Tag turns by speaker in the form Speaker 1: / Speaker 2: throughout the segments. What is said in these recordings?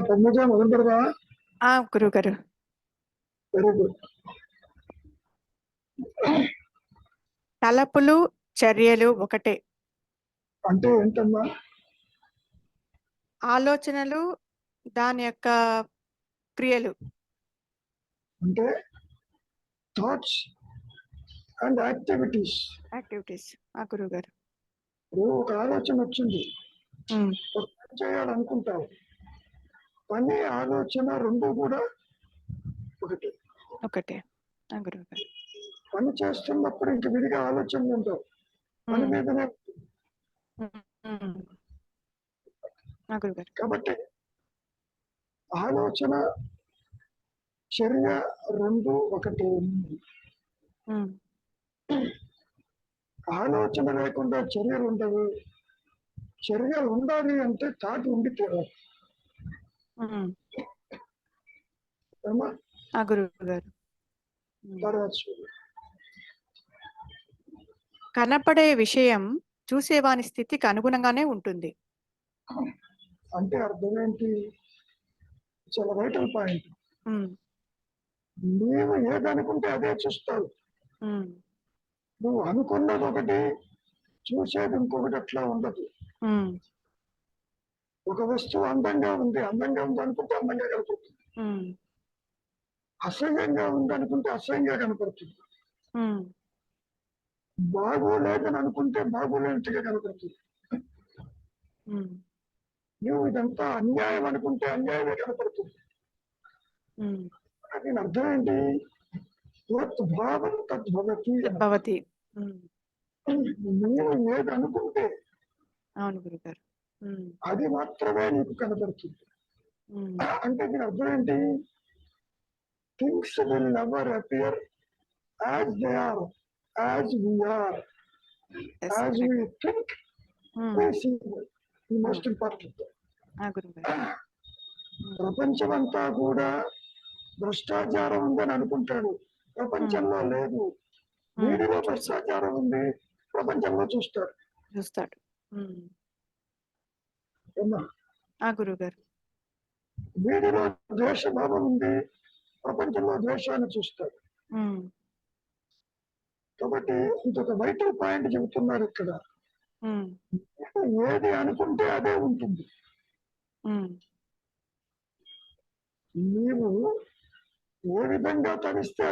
Speaker 1: తొమ్మిది మొదలు పెడదా?
Speaker 2: గురువు గారు.
Speaker 1: Very good.
Speaker 2: తలపులు చర్యలు ఒకటే
Speaker 1: అంటే ఏంటమ్మా?
Speaker 2: ఆలోచనలు దాని యొక్క క్రియలు
Speaker 1: అంటే థాట్స్ అండ్ యాక్టివిటీస్.
Speaker 2: గురువు గారు.
Speaker 1: ఒక ఆలోచన వచ్చింది, ఒక పని చేయాలనుకుంటావు. పని ఆలోచన రెండు కూడా ఒకటే.
Speaker 2: గురువు గారు.
Speaker 1: పని చేస్తున్నప్పుడు ఇంక విడిగా ఆలోచనలు ఉండవు, పని మీదనే. కాబట్టి ఆలోచన చర్య రెండు ఒకటి. ఆలోచన లేకుండా చర్యలు ఉండవు. చర్యలు ఉండాలి అంటే తాటి ఉండి తీరాలి.
Speaker 2: కనపడే విషయం చూసేవాని స్థితికి అనుగుణంగానే ఉంటుంది.
Speaker 1: అంటే అర్థం ఏంటి? చాలా వైటల్ పాయింట్. నీవు ఏదనుకుంటే అదే చూస్తావు. నువ్వు అనుకున్నది ఒకటి, చూసేది ఇంకొకటి. అట్లా ఉండదు. ఒక వస్తువు అందంగా ఉంది అనుకుంటే అందంగా కనపడుతుంది. అసహ్యంగా ఉంది అనుకుంటే అసహ్యంగా కనపడుతుంది. బాగోలేదని అనుకుంటే బాగోలేనట్టుగా కనపడుతుంది. నువ్వు ఇదంతా అన్యాయం అనుకుంటే అన్యాయమే కనపడుతుంది. దీని అర్థం ఏంటి? భావం తద్భవతి. నేను ఏది అనుకుంటే అది మాత్రమే నీకు కనపడుతుంది. అంటే దీని అర్థం ఏంటి? Things will never appear as they are, as we are, as we think we see. Most important. ప్రపంచమంతా కూడా భ్రష్టాచారం ఉందని అనుకుంటాడు, ప్రపంచంలో లేదు. వీడిలో భ్రష్టాచారం ఉంది, ప్రపంచంలో చూస్తాడు.
Speaker 2: గురువు గారు.
Speaker 1: వీడిలో ద్వేషభావం ఉంది, ప్రపంచంలో ద్వేషాన్ని చూస్తాడు. కాబట్టి ఇంకొక వైటల్ పాయింట్ చెబుతున్నారు ఇక్కడ. ఏది అనుకుంటే అదే ఉంటుంది. నీవు ఏ విధంగా తలిస్తే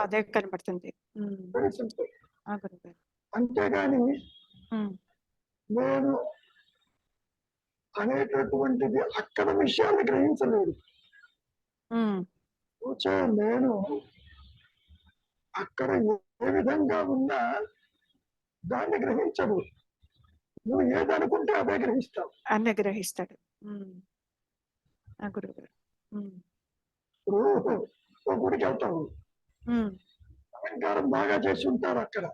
Speaker 2: అదే కనపడుతుంది.
Speaker 1: అంతేగాని నేను అనేటటువంటిది అక్కడ విషయాన్ని గ్రహించలేదు. నేను అక్కడ ఏ విధంగా ఉన్నా దాన్ని గ్రహించడు. నువ్వు ఏదనుకుంటే అదే గ్రహిస్తావు.
Speaker 2: గ్రహిస్తాడు.
Speaker 1: గుడికి వెళ్తావు, అలంకారం బాగా చేసి ఉంటారు, అక్కడ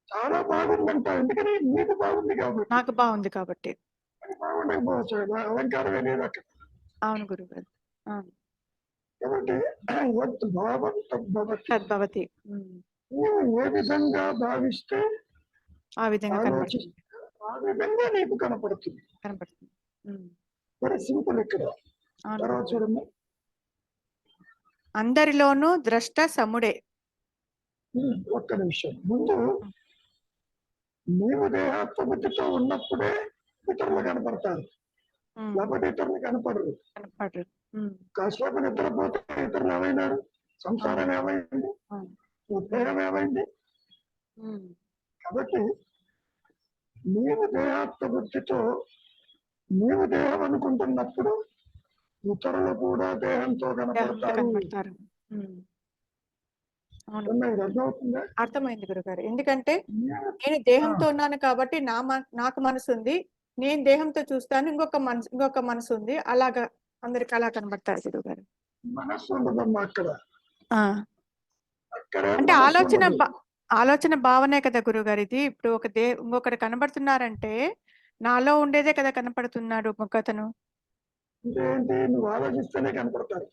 Speaker 1: చాలా బాగుందంట. ఎందుకని? నీకు బాగుంది కాబట్టి,
Speaker 2: నాకు బాగుంది కాబట్టి.
Speaker 1: బాగుండకపోవచ్చు, అలంకారం లేదు అక్కడ.
Speaker 2: అవును గురువు గారు.
Speaker 1: కాబట్టి భావం
Speaker 2: తద్భవతి.
Speaker 1: నీవు ఏ విధంగా భావిస్తే
Speaker 2: ఆ విధంగా కనపడుతుంది,
Speaker 1: ఆ విధంగా నీకు కనపడుతుంది. Very simple. ఇక్కడ తర్వాత చూడండి.
Speaker 2: అందరిలోనూ ద్రష్ట సముడే.
Speaker 1: ఒక్క నిమిషం. ముందు నీవు దేహాత్మబుద్ధితో ఉన్నప్పుడే ఇతరులు కనపడతారు, లేకపోతే ఇతరులు కనపడరు. కాసేపు నిద్రపోతే ఇతరులు ఏమైనారు? సంసారం ఏమైంది? దేహం ఏమైంది? కాబట్టి నీవు దేహాత్మబుద్ధితో నీవు దేహం అనుకుంటున్నప్పుడు ఇతరులు కూడా దేహంతో కనపడతారు.
Speaker 2: అర్థమైంది గురుగారు. ఎందుకంటే నేను దేహంతో ఉన్నాను కాబట్టి నాకు మనసు ఉంది, నేను దేహంతో చూస్తాను, ఇంకొక మనసు ఉంది. అలాగా అందరికి అలా కనబడతారు గురుగారు.
Speaker 1: మనస్సు ఉండదమ్మా అక్కడ.
Speaker 2: అంటే ఆలోచన భావనే కదా గురుగారు ఇది. ఇప్పుడు ఇంకొకరు కనబడుతున్నారంటే నాలో ఉండేదే కదా కనపడుతున్నాడు ఇంకొకతను.
Speaker 1: నువ్వు ఆలోచిస్తేనే కనపడతాడు.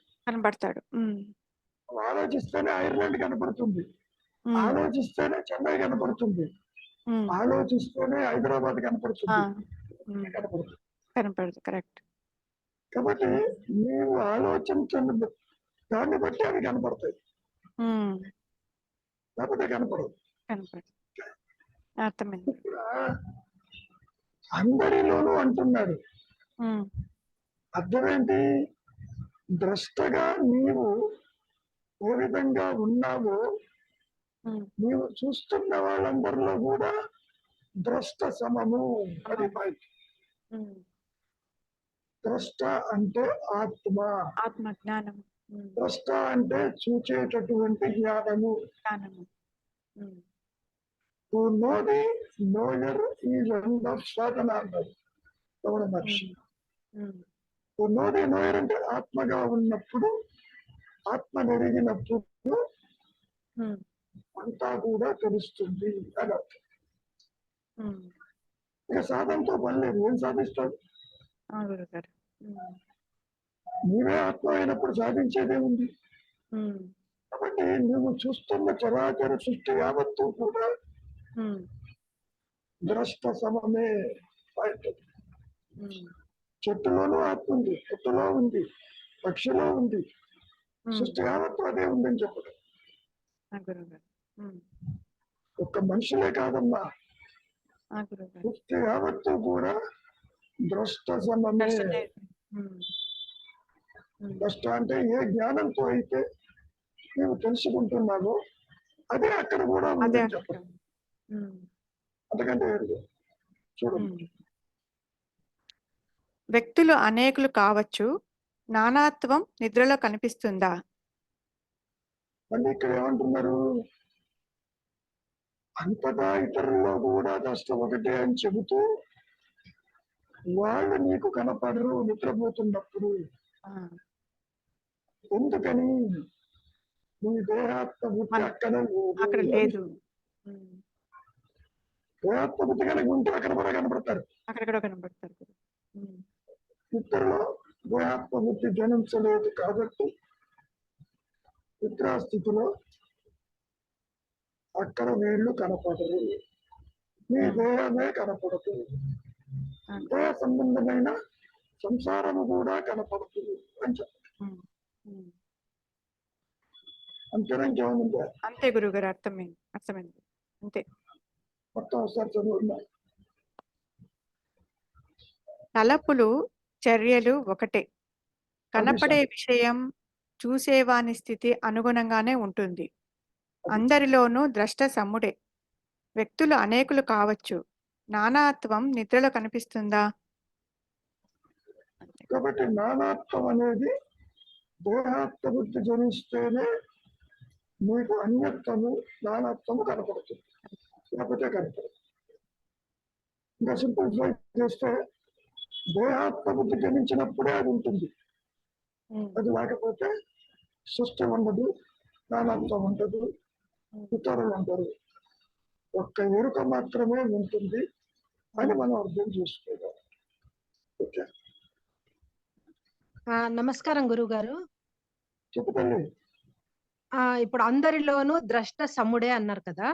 Speaker 1: ఆలోచిస్తేనే ఐర్లాండ్ కనపడుతుంది, ఆలోచిస్తేనే చెన్నై కనపడుతుంది, ఆలోచిస్తేనే హైదరాబాద్ కనపడుతుంది, కనపడుతుంది.
Speaker 2: కనపడదు. కరెక్ట్.
Speaker 1: కాబట్టి నీవు ఆలోచించని దాన్ని బట్టి అవి కనపడతాయి, లేకపోతే కనపడదు.
Speaker 2: కనపడదు. అర్థమైంది.
Speaker 1: ఇప్పుడు అందరిలోనూ అంటున్నాడు. అర్థం ఏంటి? ద్రష్టగా నీవు ఏ విధంగా ఉన్నావో నీవు చూస్తున్న వాళ్ళందరిలో కూడా ద్రష్ట సమము. అది ద్రష్ట అంటే ఆత్మ,
Speaker 2: ఆత్మ జ్ఞానం.
Speaker 1: ద్రష్ట అంటే చూచేటటువంటి జ్ఞానము. To know the knower is end of sadhana అన్నారు Ramana Maharshi. To know the knower అంటే ఆత్మగా ఉన్నప్పుడు, ఆత్మ నెరిగినప్పుడు అంతా కూడా తెలుస్తుంది అని అర్థం. ఇక సాధనతో పని లేదు. ఏం సాధిస్తాడు? నీవే ఆత్మ అయినప్పుడు సాధించేదే ఉంది. కాబట్టి నువ్వు చూస్తున్న చరాచర సృష్టి యావత్తు కూడా ద్రష్ట సమమే. చెట్టులోనూ ఆత్మ ఉంది, పుట్టలో ఉంది, పక్షిలో ఉంది, సృష్టి యావత్తు అదే ఉందని చెప్పడం. ఒక్క మనుషులే కాదమ్మా, సృష్టి యావత్తు కూడా ద్రష్ట సమమే. ద్రష్ట అంటే ఏ జ్ఞానంతో అయితే నీవు తెలుసుకుంటున్నావో అదే అక్కడ కూడా ఉందని చెప్పడం. అంతకంటే చూడండి.
Speaker 2: వ్యక్తులు అనేకులు కావచ్చు, నానాత్వం నిద్రలో కనిపిస్తుందా?
Speaker 1: అంటే ఇక్కడ ఏమంటున్నారు? అంతటా ఇతరుల్లో కూడా ద్రష్ట ఒకటే అని చెబుతూ వాళ్ళు నీకు కనపడరు నిద్రపోతున్నప్పుడు. ఎందుకని? నీ దేహాత్మ బుద్ధి అక్కడ
Speaker 2: లేదు.
Speaker 1: దేహాత్మ బుద్ధి కలిగి ఉంటే అక్కడ కూడా కనపడతారు,
Speaker 2: అక్కడ కనపడతారు.
Speaker 1: ఇతరులో దేహాత్మ బుద్ధి జనించలేదు కాబట్టి నిద్రాస్థితిలో అక్కడ వీళ్ళు కనపడరు. నీ దేహమే కనపడదు, దేహ సంబంధమైన సంసారము కూడా కనపడుతుంది అని చెప్పారు. అంతేనా? ఇంకేముందా?
Speaker 2: అంతే గురుగారు. అర్థమైంది. అంతే.
Speaker 1: మొత్తం ఒకసారి చదువు.
Speaker 2: తలపులు చర్యలు ఒకటే, కనపడే విషయం చూసేవాని స్థితి అనుగుణంగానే ఉంటుంది. అందరిలోనూ ద్రష్ట సమ్ముడే. వ్యక్తులు అనేకులు కావచ్చు, నానాత్వం నిద్రలో కనిపిస్తుందా?
Speaker 1: కాబట్టి నానాత్వం అనేది దేహాత్మ బుద్ధి జనిస్తేనే మీకు అన్యత్వము నానాత్వము కనపడుతుంది, లేకపోతే కనపడదు. ఇంకా సింప్లిఫై చేస్తే దేహాత్మ బుద్ధి జనించినప్పుడే అది ఉంటుంది, అది లేకపోతే సృష్టి ఉండదు, నానాత్వం ఉండదు, ఇతరులు ఉండరు, ఒక్క ఎరుక మాత్రమే ఉంటుంది అని మనం అర్థం చేసుకోవాలి. ఓకే.
Speaker 3: నమస్కారం గురువు గారు.
Speaker 1: చెప్పండి.
Speaker 3: ఇప్పుడు అందరిలోనూ ద్రష్ట సమ్ముడే అన్నారు కదా,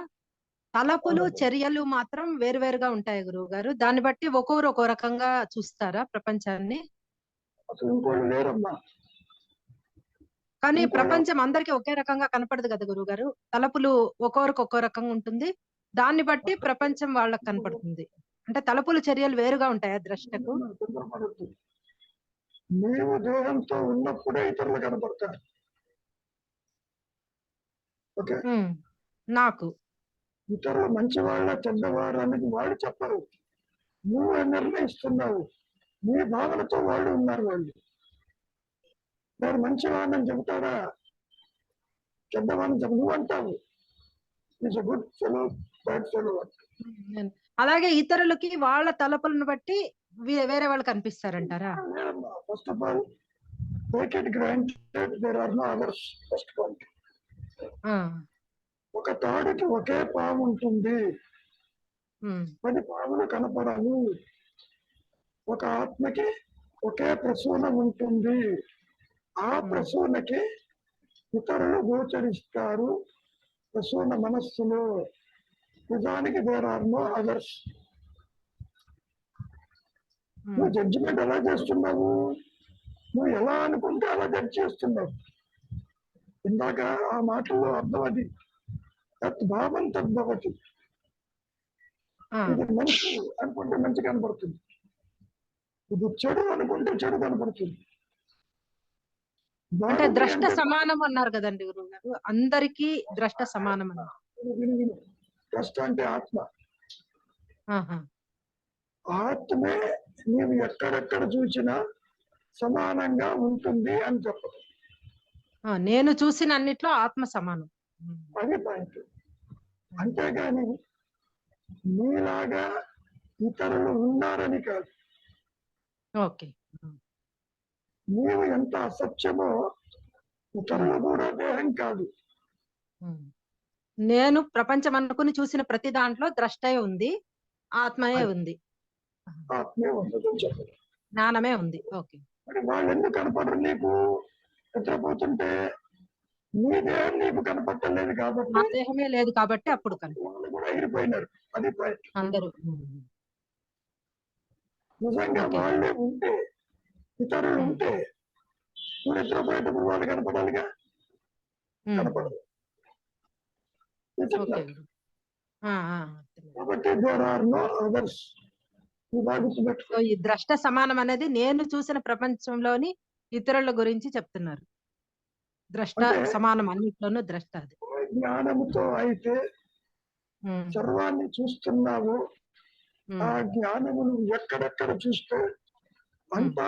Speaker 3: తలపులు చర్యలు మాత్రం వేరువేరుగా ఉంటాయి గురువు గారు. దాన్ని బట్టి ఒక్కొక్కరు ఒక్కో రకంగా చూస్తారా ప్రపంచాన్ని? కానీ ప్రపంచం అందరికి ఒకే రకంగా కనపడదు కదా గురువు గారు. తలపులు ఒక్కొక్కరికి ఒక్కో రకంగా ఉంటుంది, దాన్ని బట్టి ప్రపంచం వాళ్ళకి కనపడుతుంది. అంటే తలపులు చర్యలు వేరుగా ఉంటాయా ద్రష్టకు?
Speaker 1: నీవు దేహంతో ఉన్నప్పుడే ఇతరులు కనపడతారు. ఓకే.
Speaker 3: నాకు
Speaker 1: ఇతరులు మంచివాళ్ళ చెడ్డవారు అనేది వాళ్ళు చెప్పరు, నువ్వే నిర్ణయిస్తున్నావు. నీ భావనతో వాళ్ళు ఉన్నారు. వాళ్ళు నేను మంచివాడిని చెబుతారా, చెడ్డవాడిని చెప్పు. నువ్వు అంటావు is a good fellow, bad fellow.
Speaker 3: అలాగే ఇతరులకి వాళ్ళ తలపులను బట్టి వేరే వాళ్ళు కనిపిస్తారంటారా?
Speaker 1: First of all take it granted there are no others. First point. ఒక తాడుకి ఒకే పాము ఉంటుంది, 10 పాములు కనపడవు. ఒక ఆత్మకి ఒకే ప్రసూన ఉంటుంది, ఆ ప్రసూనకి ఇతరులు గోచరిస్తారు ప్రసూన మనస్సులో. నిజానికి దేర్ ఆర్ నో అదర్స్. నువ్వు జడ్జిమెంట్ ఎలా చేస్తున్నావు? నువ్వు ఎలా అనుకుంటే అలా జడ్జ్ చేస్తున్నావు. ఇందాక ఆ మాటల్లో అర్థం అది, తద్భావం తద్భవతి. ఇది మంచి అనుకుంటే మంచి కనపడుతుంది, ఇది చెడు అనుకుంటే చెడు కనపడుతుంది.
Speaker 3: అంటే ద్రష్ట సమానం అన్నారు కదండి గురువు గారు, అందరికీ ద్రష్ట సమానం అన్నారు.
Speaker 1: ద్రష్ట అంటే ఆత్మ. ఆత్మే నీవు ఎక్కడెక్కడ చూసినా సమానంగా ఉంటుంది అని చెప్పదు.
Speaker 3: నేను చూసిన అన్నిట్లో ఆత్మ సమానం,
Speaker 1: అది పాయింట్. అంతేగాని నీలాగా ఇతరులు ఉన్నారని కాదు.
Speaker 3: ఓకే.
Speaker 1: నీవు ఎంత అసత్యమో ఇతరులు కూడా దేహం కాదు.
Speaker 3: నేను ప్రపంచం అనుకుని చూసిన ప్రతి దాంట్లో ద్రష్టయే ఉంది, ఆత్మయే ఉంది,
Speaker 1: ఆత్మే ఉండదని చెప్పదు,
Speaker 3: జ్ఞానమే ఉంది. ఓకే.
Speaker 1: మరి వాళ్ళు ఎందుకు కనపడరు నీకు? నిద్రపోతుంటే నీ దేహం నీకు కనపడలేదు కాబట్టి,
Speaker 3: నా దేహమే లేదు కాబట్టి అప్పుడు
Speaker 1: వాళ్ళు కూడా ఎగిరిపోయినారు. అది పాయింట్.
Speaker 3: అందరూ
Speaker 1: నిజంగా వాళ్ళే ఉంటే, ఇతరులు ఉంటే నువ్వు నిద్రపోయేటప్పుడు వాళ్ళు కనపడాలిగా, కనపడదు. కాబట్టి దేర్ ఆర్ నో అదర్స్.
Speaker 3: ఈ ద్రష్ట సమానం అనేది నేను చూసిన ప్రపంచంలోని ఇతరుల గురించి చెప్తున్నారు. ద్రష్ట సమానం అన్నిట్లోనూ ద్రష్ట. అది
Speaker 1: జ్ఞానముతో అయితే సర్వాన్ని చూస్తున్నావు, ఆ జ్ఞానమును ఎక్కడెక్కడ చూస్తే అంత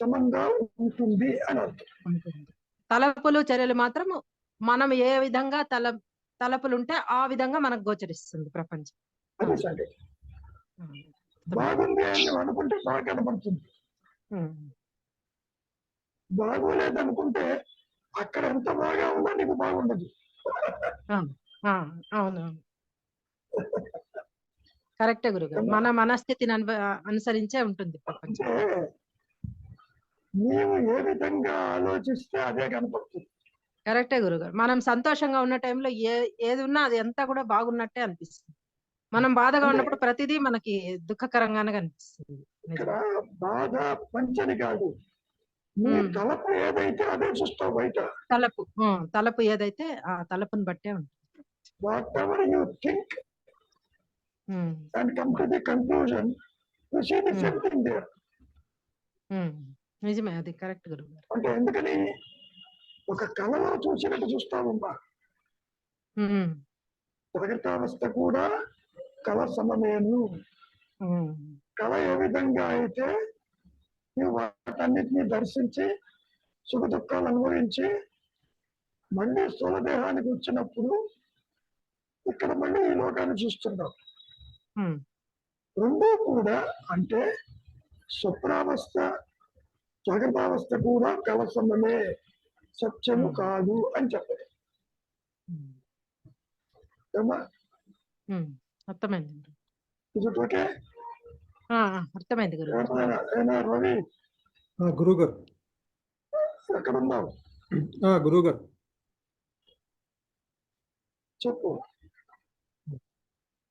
Speaker 1: సమంగా ఉంటుంది అని అర్థం.
Speaker 3: తలపులు చర్యలు మాత్రం మనం ఏ విధంగా తలపులుంటే ఆ విధంగా మనకు గోచరిస్తుంది ప్రపంచం.
Speaker 1: అది సంగతి. బాగుంది అని అనుకుంటే బాగా కనపడుతుంది, బాగోలేదనుకుంటే అక్కడ ఎంత బాగా ఉందో నీకు బాగుండదు.
Speaker 3: అవును, కరెక్టే గురుగారు. మన మనస్థితిని అనుసరించే ఉంటుంది ప్రపంచం.
Speaker 1: నీవు ఏ విధంగా ఆలోచిస్తే అదే కనపడుతుంది.
Speaker 3: కరెక్టే గురుగారు. మనం సంతోషంగా ఉన్న టైంలో ఏది ఉన్నా అది ఎంత కూడా బాగున్నట్టే అనిపిస్తుంది. మనం బాధగా ఉన్నప్పుడు ప్రతిదీ మనకి దుఃఖకరంగానే కనిపిస్తుంది.
Speaker 1: ఇక్కడ బాధ పంచని కాదు, నీ తలపు ఏదైతే అదే చూస్తావు బయట.
Speaker 3: తలపు ఏదైతే ఆ తలపుని బట్టే ఉంటుంది.
Speaker 1: Whatever you think and come to the conclusion, you see the same thing there.
Speaker 3: నిజమే, అది కరెక్ట్ గురుగారు.
Speaker 1: అంటే ఎందుకని ఒక కళలో చూసినట్టు చూస్తావమ్మా. జాగ్రత్తావస్థ కూడా కళ సమమేను. కళ ఏ విధంగా అయితే నువ్వు వాటన్నిటిని దర్శించి సుఖ దుఃఖాలు అనుభవించి మళ్ళీ స్థూలదేహానికి వచ్చినప్పుడు ఇక్కడ మళ్ళీ ఈ లోకాన్ని చూస్తున్నావు. రెండూ కూడా అంటే స్వప్నావస్థ జాగ్రత్తావస్థ కూడా కళ సమమే, సత్యము కాదు అని చెప్పదు.
Speaker 3: అర్థమైంది.
Speaker 1: ఇది ఓకే,
Speaker 3: అర్థమైంది గురుగారు.
Speaker 1: రవి
Speaker 4: గురుగారు
Speaker 1: ఎక్కడున్నావు?
Speaker 4: గురుగారు
Speaker 1: చెప్పు.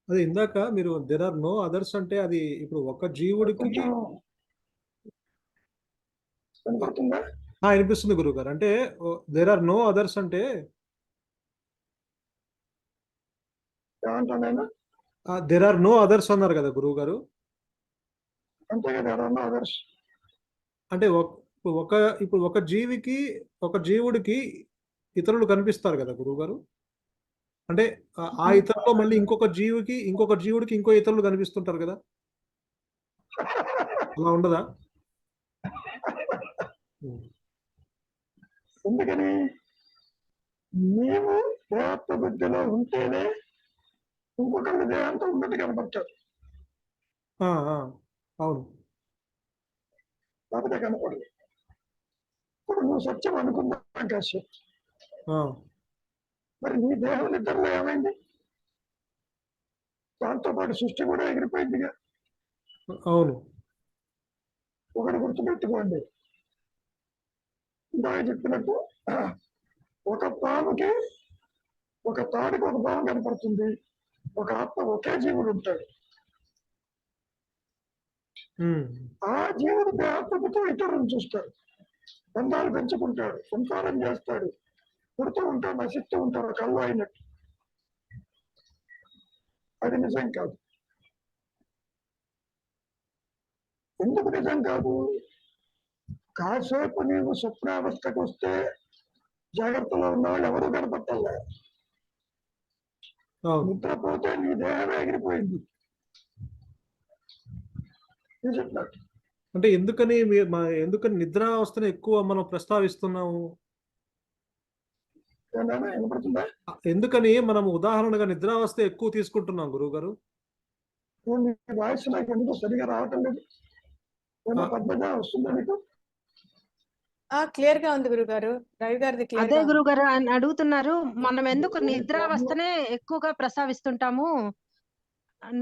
Speaker 4: అది ఇందాక మీరు దెర్ ఆర్ నో అదర్స్ అంటే అది ఇప్పుడు ఒక జీవుడికి అనిపిస్తుంది గురుగారు. అంటే దెర్ ఆర్ నో అదర్స్ అంటే దెర్ ఆర్ నో అదర్స్ అన్నారు కదా గురువు గారు. అంటే ఇప్పుడు ఒక జీవుడికి ఇతరులు కనిపిస్తారు కదా గురువు గారు. అంటే ఆ ఇతరులో మళ్ళీ ఇంకొక జీవుడికి ఇంకో ఇతరులు కనిపిస్తుంటారు కదా, అలా ఉండదా?
Speaker 1: ఎందుకని నీవు దేహత్వ బుద్ధిలో ఉంటేనే ఇంకొకళ్ళు దేహంతో ఉన్నట్టు కనపడతారు.
Speaker 4: అవును,
Speaker 1: లేకపోతే కనపడదు. ఇప్పుడు నువ్వు సత్యం అనుకున్నావు కాశ్యప్, మరి నీ దేహం నిద్రలో ఏమైంది? దాంతో పాటు సృష్టి కూడా ఎగిరిపోయిందిగా.
Speaker 4: అవును.
Speaker 1: ఒకటి గుర్తుపెట్టుకోండి, ఇందాక చెప్పినట్టు ఒక పాముకి ఒక తాడుకి ఒక పాము కనపడుతుంది, ఒక ఆత్మ ఒకే జీవుడు ఉంటాడు. ఆ జీవుడు దేహత్వతో ఇతరులను చూస్తాడు, బంధాలు పెంచుకుంటాడు, సంసారం చేస్తాడు, పుడుతూ ఉంటాడు, నశిస్తూ ఉంటాడు, కళ్ళు అయినట్టు. అది నిజం కాదు. ఎందుకు నిజం కాదు? కాసేపు నీవు స్వప్నావస్థకు వస్తే జాగ్రత్తలో ఉన్న వాళ్ళు ఎవరు కనపట్టాలే. నిద్రపోతే నీ దేహమే ఎగిరిపోయింది.
Speaker 4: అంటే ఎందుకని ఎందుకని నిద్రావస్థను ఎక్కువ మనం ప్రస్తావిస్తున్నాము? ఎందుకని మనం ఉదాహరణగా నిద్రావస్థ ఎక్కువ తీసుకుంటున్నాం గురువు గారు?
Speaker 1: వాయిస్ నాకు ఎందుకు సరిగా రావటం లేదు. వస్తుందా మీకు?
Speaker 2: క్లియర్ గా ఉంది గురుగారు. రవి గారిది క్లియర్.
Speaker 3: అదే గురుగారు ఆయన అడుగుతున్నారు, మనం ఎందుకు నిద్రావస్థనే ఎక్కువగా ప్రస్తావిస్తుంటాము.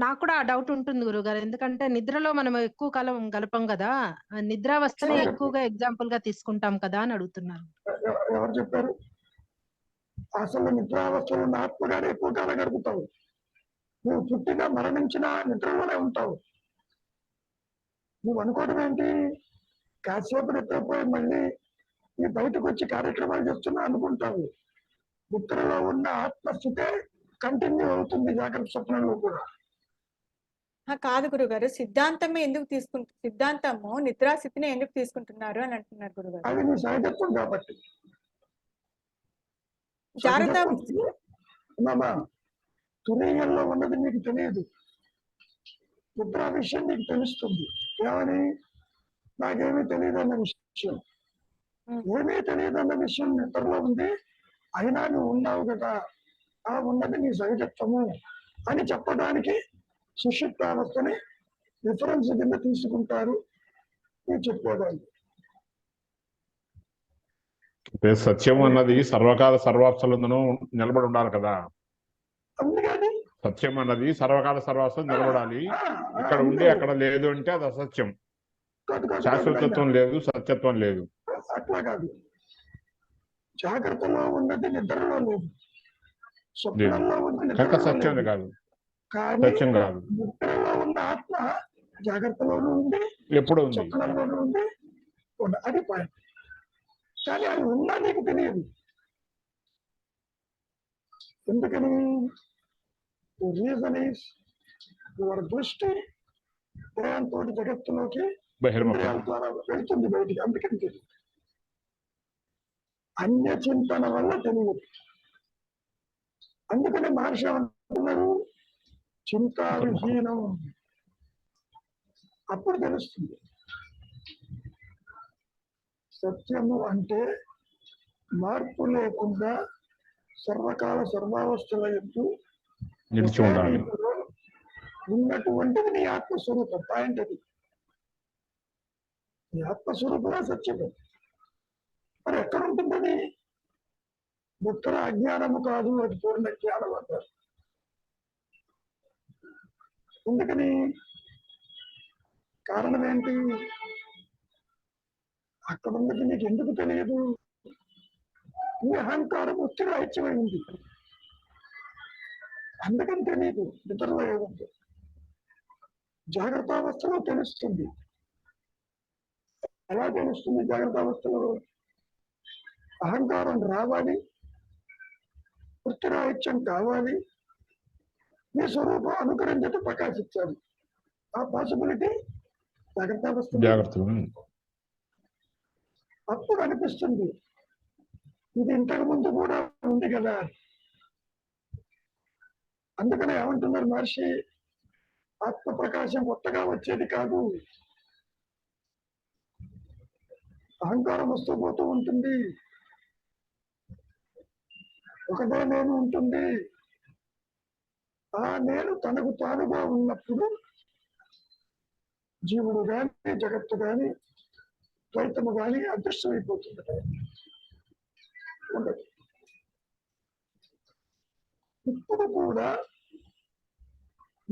Speaker 3: నాకు కూడా ఆ డౌట్ ఉంటుంది గురుగారు, ఎందుకంటే నిద్రలో మనం ఎక్కువ కాలం గలపం కదా, నిద్రావస్థనే ఎక్కువగా ఎగ్జాంపుల్ గా తీసుకుంటాం కదా అని అడుగుతున్నారు.
Speaker 1: ఎవరు చెప్పారు? అసలు నిద్రావస్థలో ఆత్మగానే ఎక్కువ కాలం గడుపుతావు. నువ్వు పుట్టినా మరణించినా నిద్రలోనే ఉంటావు. నువ్వు అనుకోవడం ఏంటి? కాసేపు నిద్రపోయి మళ్ళీ నీ బయటకు వచ్చి కార్యక్రమాలు చేస్తున్నా అనుకుంటావు. నిద్రలో ఉన్న ఆత్మస్థితే కంటిన్యూ అవుతుంది జాగ్రత్త స్వప్నంలో కూడా.
Speaker 2: కాదు గురుగారు, సిద్ధాంతమే ఎందుకు సిద్ధాంతము నిద్రాస్థితిని ఎందుకు తీసుకుంటున్నారు అని అంటున్నారు గురుగారు.
Speaker 1: అది నీ సహజత్వం కాబట్టి. తురీయంలో ఉన్నది నీకు తెలియదు, నిద్రా విషయం నీకు తెలుస్తుంది. ఏమని? నాకేమీ తెలియదు అన్న విషయం. ఏమీ తెలియదు అన్న విషయం నిద్రలో ఉంది, అయినా నువ్వు ఉన్నావు కదా, ఆ ఉన్నది నీ సహజత్వము అని చెప్పడానికి సుషుప్తావస్థని రిఫరెన్స్ కింద తీసుకుంటారు అని చెప్పేదాన్ని.
Speaker 5: సత్యం అన్నది సర్వకాల సర్వావస్థలందును నిలబడి ఉండాలి కదా.
Speaker 1: అందుకని
Speaker 5: సత్యం అన్నది సర్వకాల సర్వావస్థలు నిలబడాలి. ఇక్కడ ఉండి అక్కడ లేదు అంటే అది అసత్యం. శాశ్వతత్వం లేదు, సత్యత్వం లేదు.
Speaker 1: అట్లా కాదు. జాగ్రత్తలో ఉన్నది నిద్రలో లేదు, స్వప్నంలో ఉన్నది
Speaker 5: కనుక సత్యం కాదు, సత్యం కాదు.
Speaker 1: నిద్రలో ఉన్న ఆత్మ జాగ్రత్తలోనూ ఉంది,
Speaker 5: ఎప్పుడు ఉంది,
Speaker 1: స్వప్నంలోనూ ఉంది. అది పాయింట్. కానీ అది ఉన్నా నీకు తెలియదు. ఎందుకని? రీజన్ ఈస్ యువర్ దృష్టి దేహంతో జగత్తులోకి ద్వారా వెళ్తుంది బయటికి, అందుకని తెలియదు. అన్య చింతన వల్ల తెలియదు. అందుకని మహర్షి అంటున్నారు చింతా విహీనం. అప్పుడు తెలుస్తుంది. సత్యము అంటే మార్పు లేకుండా సర్వకాల సర్వావస్థల యందు
Speaker 5: నిలిచి ఉండాలి
Speaker 1: ఉన్నటువంటిది నీ ఆత్మస్వరూపం. పాయింట్ అది. నీ ఆత్మస్వరూపమే సత్యము. మరి ఎక్కడ ఉంటుందని? ఉత్తర అజ్ఞానము కాదు, అది పూర్ణ జ్ఞానం అంటారు. ఎందుకని? కారణం ఏంటి? అక్కడ ఉన్నది నీకు ఎందుకు తెలియదు? నీ అహంకారం ఉత్తిరాహిత్యమైంది, అందుకని తెలియదు. నిద్రలో ఏముంది? జాగ్రత్త అవస్థలో తెలుస్తుంది. ఎలా తెలుస్తుంది? జాగ్రత్త అవస్థలో అహంకారం రావాలి, వృత్తిరాహిత్యం కావాలి, నీ స్వరూపం అనుకరించట ప్రకాశించాలి. ఆ పాసిబిలిటీ జాగ్రత్త అవస్థ. అప్పుడు అనిపిస్తుంది ఇది ఇంతకు ముందు కూడా ఉంది కదా. అందుకనే ఏమంటున్నారు మహర్షి, ఆత్మ ప్రకాశం కొత్తగా వచ్చేది కాదు. అహంకారం వస్తూ పోతూ ఉంటుంది, ఒకటే నేను ఉంటుంది. ఆ నేను తనకు తానుగా ఉన్నప్పుడు జీవుడు గాని జగత్తు గాని ద్వైతము గాని అదృశ్యమైపోతుంది. ఉండదు. ఇప్పుడు కూడా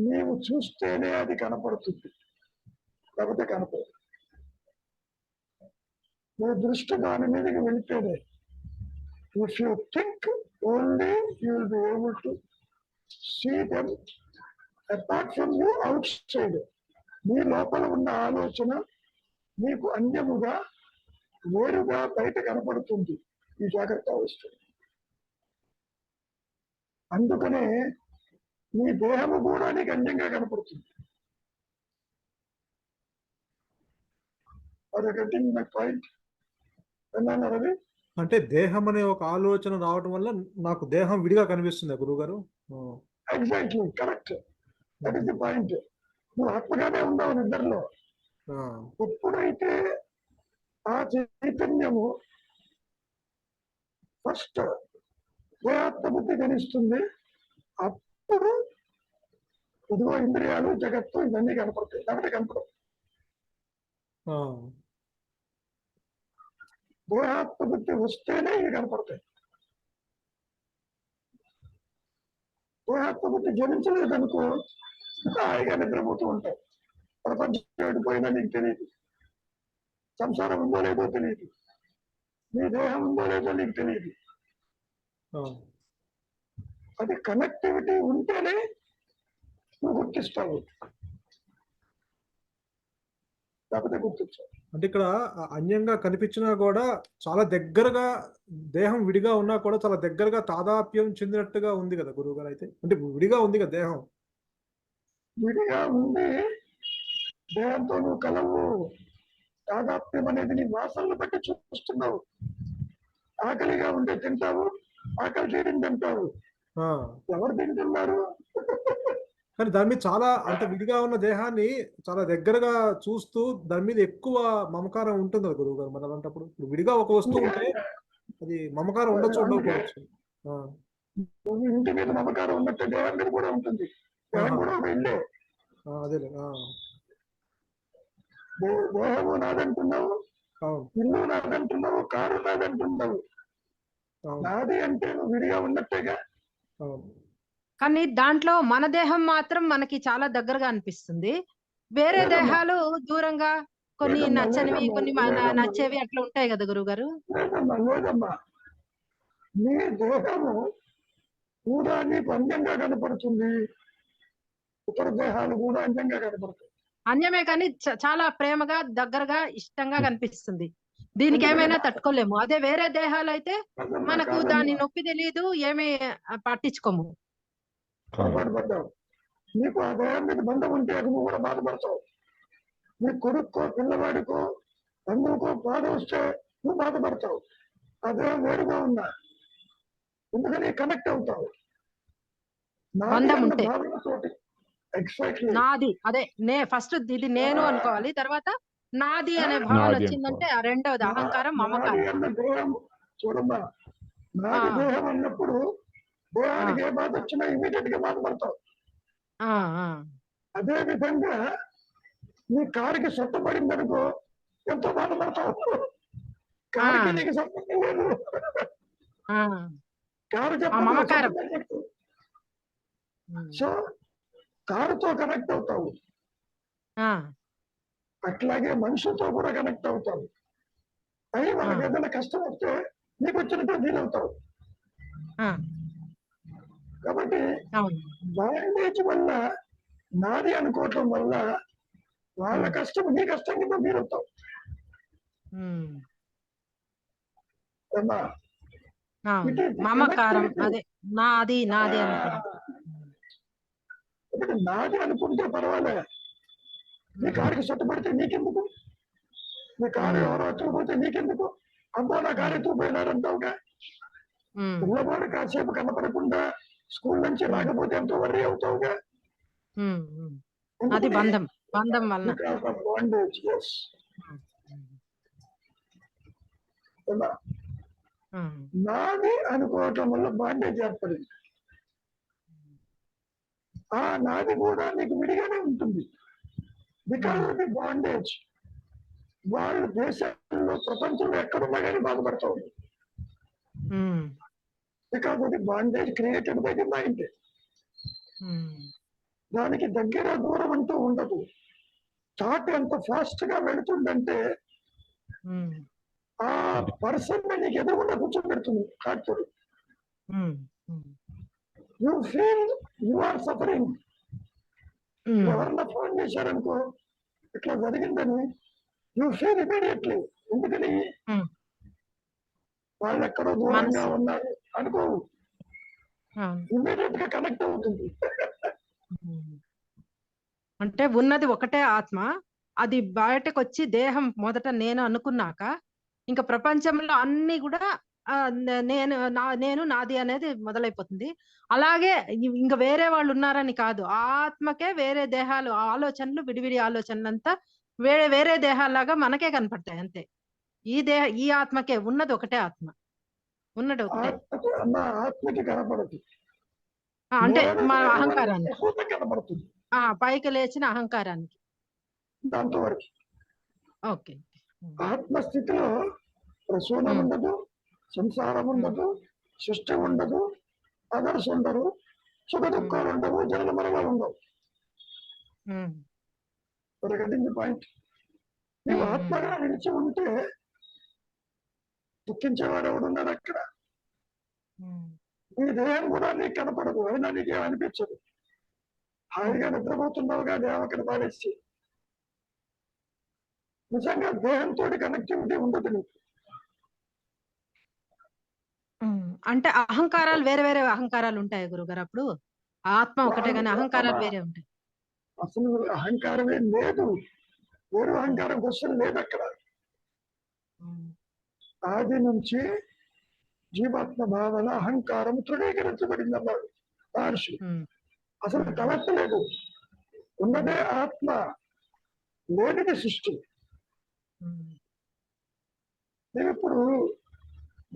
Speaker 1: నీవు చూస్తేనే అది కనపడుతుంది, లేకపోతే కనపడదు. నీ దృష్టి దాని మీదకి వెళ్తేనే. If you think only, you will be able to see them apart from you outside. మీ లోపల ఉన్న ఆలోచన మీకు అన్యముగా వేరుగా బయట కనపడుతుంది ఈ జాగ్రత్త అవస్థ. అందుకనే మీ దేహము కూడా నీకు అన్యంగా కనపడుతుంది. అదొక పాయింట్ అన్నారు. అది
Speaker 4: అంటే దేహం అనే ఒక ఆలోచన రావడం వల్ల నాకు దేహం విడిగా కనిపిస్తుంది గురువు గారు.
Speaker 1: Exactly correct. That is the point. నువ్వు ఆత్మగానే ఉన్నావు నిద్రలో. ఎప్పుడైతే ఆ చైతన్యము ఫస్ట్ దేహాత్మబుద్ధి గణిస్తుంది, అప్పుడు ఇదిగో ఇంద్రియాలు జగత్తు ఇవన్నీ కనపడతాయి. కాబట్టి కనపడవు. దేహాత్మబుద్ధి వస్తేనే ఇవి కనపడతాయి. దేహాత్మబుద్ధి జనించలేదు అనుకో, హాయిగా నిద్రపోతూ ఉంటాయి. ప్రపంచం ఎడిపోయినా నీకు తెలియదు, సంసారం ఉందో లేదో తెలియదు, నీ దేహం ఉందో లేదో నీకు తెలియదు. అది కనెక్టివిటీ ఉంటేనే నువ్వు గుర్తిస్తావు, లేకపోతే గుర్తించావు.
Speaker 4: అంటే ఇక్కడ అన్యంగా కనిపించినా కూడా చాలా దగ్గరగా దేహం విడిగా ఉన్నా కూడా చాలా దగ్గరగా తాదాప్యం చెందినట్టుగా ఉంది కదా గురువు గారు. అయితే అంటే విడిగా ఉంది కదా దేహం,
Speaker 1: విడిగా ఉంది. దేహంతో నువ్వు కలవు. తాదాప్యం అనేది నీ వాసనలు బట్టి చూస్తున్నావు. ఆకలిగా ఉంటే తింటావు, ఆకలి తీరిని తింటావు. ఎవరు తింటున్నారు?
Speaker 4: కానీ దాని మీద చాలా అంటే విడిగా ఉన్న దేహాన్ని చాలా దగ్గరగా చూస్తూ దాని మీద ఎక్కువ మమకారం ఉంటుంది కదా గురువు గారు. మరి అలాంటప్పుడు విడిగా ఒక వస్తువు ఉంటే అది మమకారం ఉండొచ్చు, ఉండకపోవచ్చు.
Speaker 1: నువ్వు ఇంటి మీద మమకారం ఉన్నట్టు దేహం మీద కూడా ఉంటుంది. దేహం కూడా ఒక ఇల్లే.
Speaker 4: అదేలే.
Speaker 1: దేహము నాదంటున్నావు, ఇల్లు నాదంటున్నావు, కారు నాదంటున్నావు. నాది అంటే నువ్వు విడిగా ఉన్నట్టేగా.
Speaker 3: కానీ దాంట్లో మన దేహం మాత్రం మనకి చాలా దగ్గరగా అనిపిస్తుంది. వేరే దేహాలు దూరంగా, కొన్ని నచ్చనివి, కొన్ని నచ్చేవి అట్లా ఉంటాయి కదా గురువు గారు.
Speaker 1: లేదమ్మా, లేదమ్మా. నీ దేహము కూడా నీకు అన్యంగా కనపడుతుంది, ఇతర దేహాలు కూడా అన్యంగా కనపడతాయి.
Speaker 3: అన్యమే కానీ చాలా ప్రేమగా, దగ్గరగా, ఇష్టంగా కనిపిస్తుంది. దీనికి ఏమైనా తట్టుకోలేము. అదే వేరే దేహాలు అయితే మనకు దాని నొప్పి తెలియదు, ఏమీ పట్టించుకోము.
Speaker 1: బాధపడ్డావు. నీకు ఆ దేహం మీద బంధం ఉంటే నువ్వు కూడా బాధపడతావు. నీ కొడుక్కో, పిల్లవాడికో, బంధువుకో బాధ వస్తే నువ్వు బాధపడతావు. ఆ దేహం వేరుగా ఉన్నా ఎందుకని కనెక్ట్ అవుతావు.
Speaker 3: నాది అదే ఫస్ట్ ఇది నేను అనుకోవాలి, తర్వాత నాది అనే భావన వచ్చిందంటే ఆ రెండవది అహంకారం, మమకారం.
Speaker 1: చూడమ్మా, నాది దేహం అన్నప్పుడు దేహానికి ఏ బాధ వచ్చినా ఇమీడియట్ గా బాధపడతావు. అదే విధంగా నీ కారుకి సొట్టపడింది అనుకో, ఎంతో బాధపడతావు. కారుకి నీకు సంబంధం లేదు. కారు
Speaker 3: మమకారం.
Speaker 1: సో కారుతో కనెక్ట్ అవుతావు, అట్లాగే మనుషులతో కూడా కనెక్ట్ అవుతావు. అవి వాళ్ళకి ఏదైనా కష్టం వస్తే నీకు వచ్చినట్టు ఫీల్ అవుతావు. కాబట్టి బాండేజ్ వల్ల, నాది అనుకోవటం వల్ల వాళ్ళ కష్టం నీ కష్టం కింద మీరవుతావు.
Speaker 3: మమకారం అదే నాది నాది అనుకోవడం.
Speaker 1: నాది అనుకుంటే పర్వాలే, నీ కారుకి చుట్టపడితే నీకెందుకు? నీ కారు ఎవరో ఎత్తుకుపోతే నీకెందుకు? అబ్బో నా కారు ఎత్తుకుపోయినారంటావుగా. పిల్లవాడు కాసేపు కనపడకుండా స్కూల్ నుంచి రాకపోతే ఎంతో వర్రీ అవుతావుగా.
Speaker 3: అది బంధం, బంధం వల్ల.
Speaker 1: నాది అనుకోవటం వల్ల బాండేజ్ ఏర్పడింది. ఆ నాది కూడా నీకు విడిగానే ఉంటుంది. Because of the bondage. వాళ్ళు దేశంలో, ప్రపంచంలో ఎక్కడున్నా కానీ బాధపడతావు. Because of the bondage created by the mind. దానికి దగ్గర దూరం అంటూ ఉండదు. థాట్ ఎంత ఫాస్ట్ గా వెళుతుందంటే ఆ పర్సన్ నీకు ఎదురుకుండా కూర్చోబెడుతుంది థాట్ తోటి. You feel you are suffering,
Speaker 3: um,
Speaker 1: ఎవరన్నా ఫోన్ చేశారనుకో ఇట్లా జరిగిందని యూ ఫీల్ ఇమీడియట్లీ. ఎందుకని
Speaker 3: ఉమ్.
Speaker 1: వాళ్ళు ఎక్కడో దూరంగా
Speaker 3: మనసు
Speaker 1: ఉన్నారు అనుకో,
Speaker 3: అవును.
Speaker 1: ఇమీడియట్ గా కనెక్ట్ అవుతుంది.
Speaker 3: ఉమ్. అంటే ఉన్నది ఒకటే ఆత్మ, అది బయటకు వచ్చి దేహం మొదట నేను అనుకున్నాక ఇంకా ప్రపంచంలో అన్ని కూడా నేను నాది అనేది మొదలైపోతుంది. అలాగే ఇంకా వేరే వాళ్ళు ఉన్నారని కాదు, ఆ ఆత్మకే వేరే దేహాలు ఆలోచనలు విడివిడి ఆలోచనలు అంతా వేరే వేరే దేహాల్లాగా మనకే కనపడతాయి అంతే. ఈ ఆత్మకే ఉన్నది ఒకటే ఆత్మ, ఉన్నది ఒకటే.
Speaker 1: ఆత్మకి అన్న ఆత్మకి కనపడదు,
Speaker 3: అంటే
Speaker 1: నేను
Speaker 3: మన
Speaker 1: నేను అనేది
Speaker 3: అహంకారానికి,
Speaker 1: భూతం కనపడుతుంది.
Speaker 3: పైకి లేచిన అహంకారానికి.
Speaker 1: దాంతో వరకు
Speaker 3: ఓకే.
Speaker 1: ఆత్మస్థితిలో ప్రసూనం ఉండదు, సంసారం ఉండదు, సృష్టి ఉండదు, అదర్స్ ఉండరు, సుఖ దుఃఖాలు ఉండవు, జనన మరణాలు ఉండవు. Cutting point. నువ్వు ఆత్మగా నిలిచి ఉంటే దుఃఖించేవాడు ఎవడున్నాడు అక్కడ? నీ దేహం కూడా నీకు కనపడదు, అయినా నీకేమనిపించదు. హాయిగా నిద్రపోతున్నావుగా దేవకని పారేసి. నిజంగా దేహంతో కనెక్టివిటీ ఉండదు నీకు.
Speaker 3: అంటే అహంకారాలు వేరే వేరే అహంకారాలు ఉంటాయి గురుగారు అప్పుడు? ఆత్మ ఒకటే కానీ అహంకారాలు వేరే ఉంటాయి.
Speaker 1: అసలు అహంకారమే లేదు, వేరు అహంకారం క్వశ్చన్ లేదు అక్కడ. ఆది నుంచి జీవాత్మ భావన అహంకారం తృణీకరించబడింది అన్నాడు మహర్షి. అసలు తలెత్తలేదు, ఉన్నదే ఆత్మ, లేనిది సృష్టి. నేను ఇప్పుడు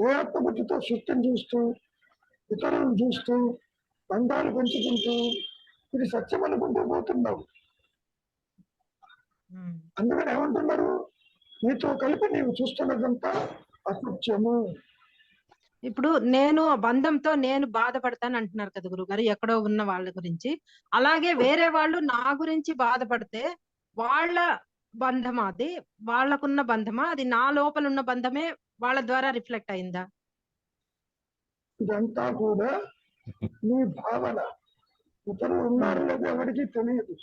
Speaker 1: దేహాత్మ బుద్ధితో సృష్టిని చూస్తూ, ఇతరులను చూస్తూ, బంధాలు పెంచుకుంటూ ఇది సత్యం అనుకుంటూ పోతున్నావు. అందుకని ఏమంటున్నారు, నీతో కలిపి నీవు చూస్తున్నదంతా అసత్యము.
Speaker 3: ఇప్పుడు నేను బంధంతో నేను బాధపడతాను అంటున్నారు కదా గురుగారు, ఎక్కడో ఉన్న వాళ్ళ గురించి. అలాగే వేరే వాళ్ళు నా గురించి బాధపడితే వాళ్ళ బంధమా, అది వాళ్ళకున్న బంధమా, అది నా లోపల ఉన్న బంధమే వాళ్ళ ద్వారా రిఫ్లెక్ట్ అయిందా?
Speaker 1: ఇదంతా కూడా నీ భావన, ఇతరులు ఉన్నారు లేదా ఎవరికి తెలియదు.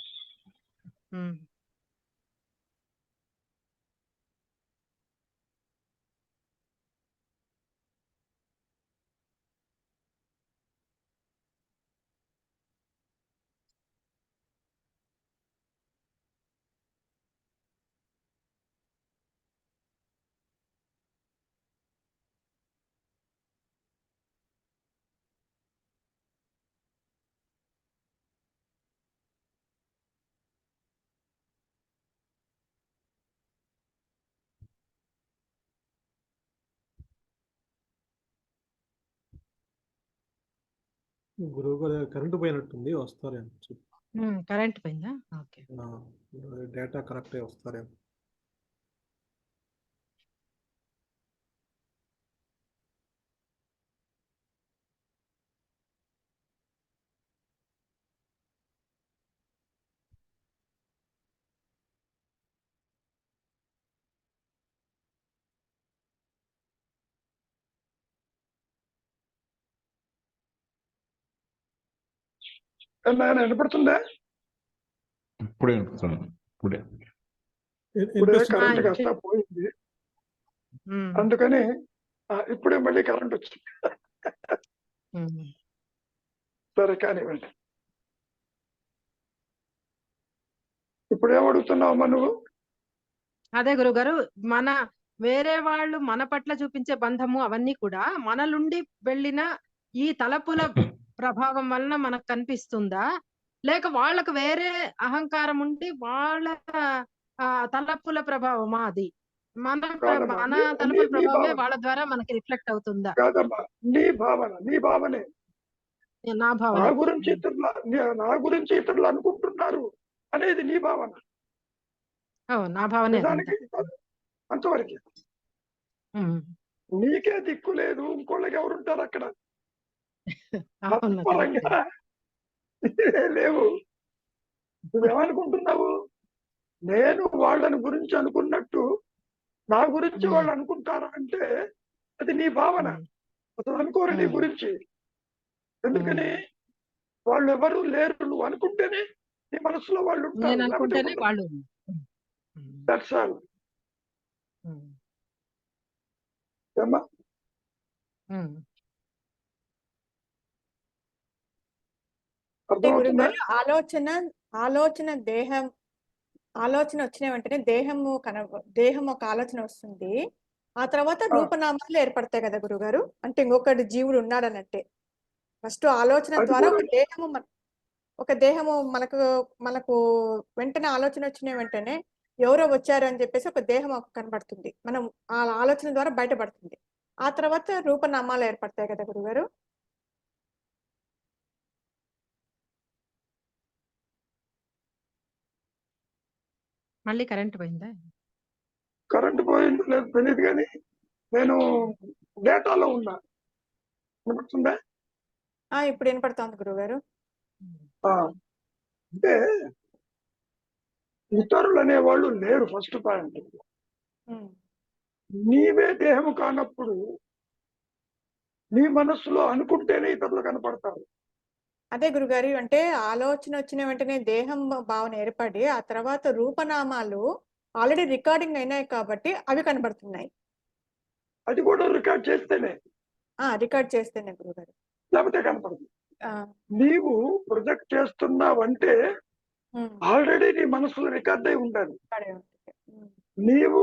Speaker 4: గురువు గారు కరెంటు పోయినట్టుంది, వస్తారేమో.
Speaker 3: కరెంట్ పోయిందా? ఓకే.
Speaker 4: డేటా కనెక్ట్ అయ్యి వస్తారేమో.
Speaker 1: వినపడుతుందా?
Speaker 5: ఇప్పుడే వినిపిస్తుంది. ఇప్పుడే
Speaker 1: కరెంట్ కాస్త పోయింది, అందుకని ఇప్పుడే మళ్ళీ కరెంట్ వచ్చింది. సరే కానివ్వండి. ఇప్పుడు ఏమడుగుతున్నావమ్మా నువ్వు?
Speaker 3: అదే గురుగారు, మన వేరే వాళ్ళు మన పట్ల చూపించే బంధము అవన్నీ కూడా మన నుండి వెళ్ళిన ఈ తలపుల ప్రభావం వలన మనకు కనిపిస్తుందా, లేక వాళ్ళకు వేరే అహంకారం ఉండి వాళ్ళ తలపుల ప్రభావమా? అది మన తలపుల ప్రభావమే వాళ్ళ ద్వారా మనకి రిఫ్లెక్ట్ అవుతుందా?
Speaker 1: కాదమ్మా, నీ భావన, నీ భావనే.
Speaker 3: నా భావన,
Speaker 1: నా గురించి ఇతరులు అనుకుంటున్నారు అనేది నీ భావన.
Speaker 3: నా భావనే
Speaker 1: అంతవరకు. నీకే దిక్కు లేదు, ఇంకోళ్ళకి ఎవరుంటారు అక్కడ? పరంగా లేవు. నువ్వేమనుకుంటున్నావు? నేను వాళ్ళని గురించి అనుకున్నట్టు నా గురించి వాళ్ళు అనుకుంటారా అంటే అది నీ భావన. అసలు అనుకోరు నీ గురించి. ఎందుకని? వాళ్ళు ఎవరు లేరు, నువ్వు అనుకుంటేనే నీ మనసులో వాళ్ళు ఉంటారు.
Speaker 3: నేను
Speaker 1: లేకపోతే
Speaker 3: అనుకుంటేనే
Speaker 1: ఉండరు.
Speaker 3: వాళ్ళు
Speaker 1: దట్స్ ఆల్. ఏమ్మా?
Speaker 2: అంటే
Speaker 1: అర్థమవుతుందా?
Speaker 2: గురుగారు ఆలోచన ఆలోచన వచ్చిన వెంటనే దేహం ఒక ఆలోచన వస్తుంది. ఆ తర్వాత రూపనామాలు ఏర్పడతాయి కదా గురుగారు. అంటే ఇంకొకటి జీవుడు ఉన్నాడనంటే ఫస్ట్ ఆలోచన
Speaker 1: అది
Speaker 2: ద్వారా
Speaker 1: కూడా
Speaker 2: ఒక దేహము మనకు వెంటనే ఆలోచన వచ్చిన వెంటనే ఎవరో వచ్చారు అని చెప్పేసి ఒక దేహం కనబడుతుంది. మనం ఆ ఆలోచన ద్వారా బయటపడుతుంది. ఆ తర్వాత రూపనామాలు ఏర్పడతాయి కదా గురుగారు.
Speaker 3: మళ్ళీ కరెంట్ పోయిందా?
Speaker 1: కరెంట్ పోయింది లేదు తెలియదు, కానీ నేను డేటాలో ఉన్నా. వినపడుతుందా?
Speaker 2: ఇప్పుడు వినపడుతోంది గురుగారు.
Speaker 1: అంటే ఇతరులు అనేవాళ్ళు లేరు. ఫస్ట్ పాయింట్,
Speaker 2: ఉమ్.
Speaker 1: నీవే దేహము కానప్పుడు నీ మనస్సులో అనుకుంటేనే ఇతరులు కనపడతారు.
Speaker 2: అదే గురుగారు, అంటే ఆలోచన వచ్చిన వెంటనే దేహం భావన ఏర్పడి ఆ తర్వాత రూపనామాలు ఆల్రెడీ రికార్డింగ్ అయినాయి కాబట్టి అవి కనబడుతున్నాయి.
Speaker 1: అది కూడా రికార్డ్ చేస్తేనే,
Speaker 2: రికార్డ్ చేస్తేనే గురుగారు.
Speaker 1: లేకపోతే కనపడదు.
Speaker 2: ఆ,
Speaker 1: నీవు ప్రొజెక్ట్ చేస్తున్నావంటే
Speaker 2: ఉమ్,
Speaker 1: ఆల్రెడీ నీ మనసులో రికార్డ్ అయి ఉండాలి.
Speaker 2: అక్కడే ఉంటుంది.
Speaker 1: నీవు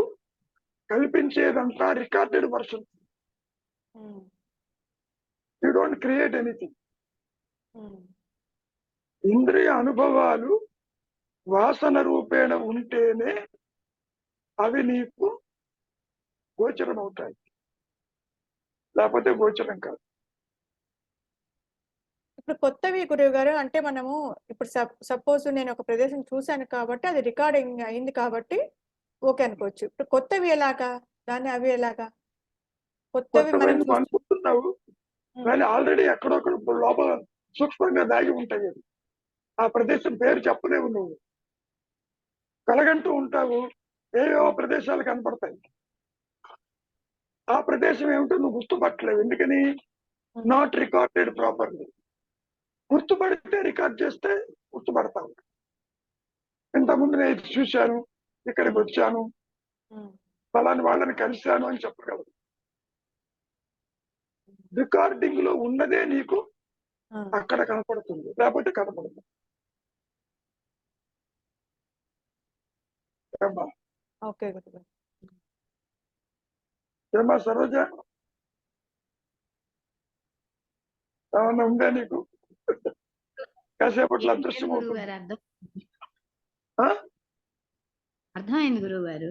Speaker 1: కల్పించేదంతా recorded version.
Speaker 2: Um,
Speaker 1: you don't create anything.
Speaker 2: Um,
Speaker 1: ఇంద్రియ అనుభవాలు వాసన రూపేణ ఉంటేనే అవి నీకు గోచరం అవుతాయి, లేకపోతే గోచరం కాదు.
Speaker 2: ఇప్పుడు కొత్తవి గురువు గారు, అంటే మనము ఇప్పుడు సపోజ్ నేను ఒక ప్రదేశం చూశాను కాబట్టి అది రికార్డింగ్ అయింది కాబట్టి ఓకే అనుకోవచ్చు. ఇప్పుడు కొత్తవి ఎలాగా, అవి ఎలాగా కొత్తవి మనం
Speaker 1: కొత్తవైన అనుకుంటున్నావు, కానీ ఆల్రెడీ ఎక్కడొక్కడ లోపల సూక్ష్మంగా దాగి ఉంటాయి. అవి ఆ ప్రదేశం పేరు చెప్పలేవు. నువ్వు కలగంటూ ఉంటావు, ఏవో ప్రదేశాలు కనపడతాయి. ఆ ప్రదేశం ఏమిటో నువ్వు గుర్తుపట్టలేవు. ఎందుకని? Not recorded properly. గుర్తుపడితే రికార్డ్ చేస్తే గుర్తుపడతావు. ఇంతకుముందు నేను ఇది చూశాను, ఇక్కడికి వచ్చాను, ఫలాని వాళ్ళని కలిశాను అని చెప్పగలరు. రికార్డింగ్ లో ఉన్నదే నీకు అక్కడ కనపడుతుంది, లేకపోతే కనపడదు.
Speaker 2: ఓకే గురువు.
Speaker 1: ఏమా సరోజ, ఏమన్నా ఉందా నీకు? కాసేపట్లో అదృశ్యం అవుతుంది.
Speaker 6: అర్థమైంది గురువు గారు.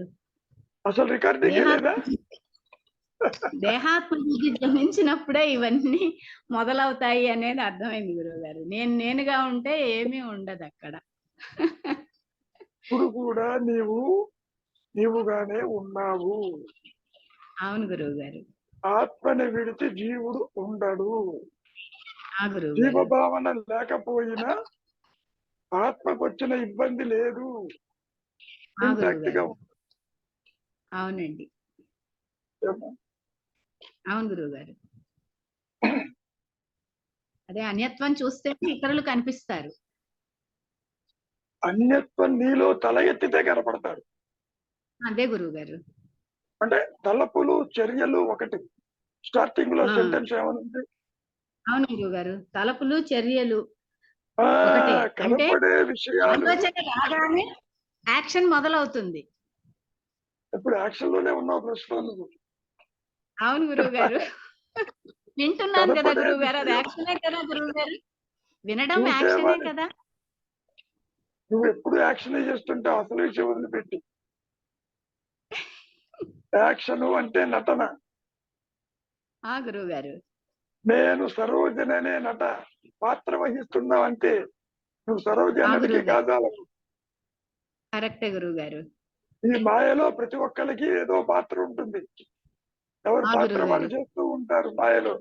Speaker 1: అసలు రికార్డింగ్ లేదా?
Speaker 6: దేహాత్మ గమనించినప్పుడే ఇవన్నీ మొదలవుతాయి అనేది అర్థమైంది గురువు గారు. నేనుగా ఉంటే ఏమీ ఉండదు అక్కడ.
Speaker 1: ఇప్పుడు కూడా నీవుగానే ఉన్నావు.
Speaker 6: అవును గురువు గారు.
Speaker 1: ఆత్మని విడిచి జీవుడు ఉండడు.
Speaker 6: గురువు
Speaker 1: జీవభావన లేకపోయినా ఆత్మకు వచ్చిన ఇబ్బంది లేదు.
Speaker 6: అవునండి, అవును గురువు గారు. అదే అన్యత్వం చూస్తే ఇతరులు కనిపిస్తారు.
Speaker 1: అన్యత్వం నీలో తల ఎత్తితే కనపడతారు.
Speaker 6: అదే గురువు గారు.
Speaker 1: అంటే తలపులు చర్యలు ఒకటి. స్టార్టింగ్ లో సెంటెన్స్ ఏమనుంది?
Speaker 6: అవును గురువు గారు, తలపులు చర్యలు
Speaker 1: కనపడే విషయాలు.
Speaker 6: రాగానే యాక్షన్ మొదలవుతుంది.
Speaker 1: ఇప్పుడు యాక్షన్ లోనే ఉన్నావు ప్రస్తుతం నువ్వు.
Speaker 6: అవును గురువు గారు, వింటున్నాను కదా గురువు గారు. అది యాక్షనే కదా గురువు గారు, వినడం యాక్షనే కదా.
Speaker 1: నువ్వు ఎప్పుడు యాక్షన్ చేస్తుంటే అసలు విషయం వదిలిపెట్టి. యాక్షన్ అంటే నటన.
Speaker 6: గురువు గారు,
Speaker 1: నేను సరోజన అనే నట పాత్ర వహిస్తున్నావు అంటే నువ్వు సరోజనకి కాదాలు.
Speaker 6: కరెక్టే గురువు గారు.
Speaker 1: ఈ మాయలో ప్రతి ఒక్కరికి ఏదో పాత్ర ఉంటుంది. ఎవరు పాత్ర వాళ్ళు చేస్తూ ఉంటారు మాయలో.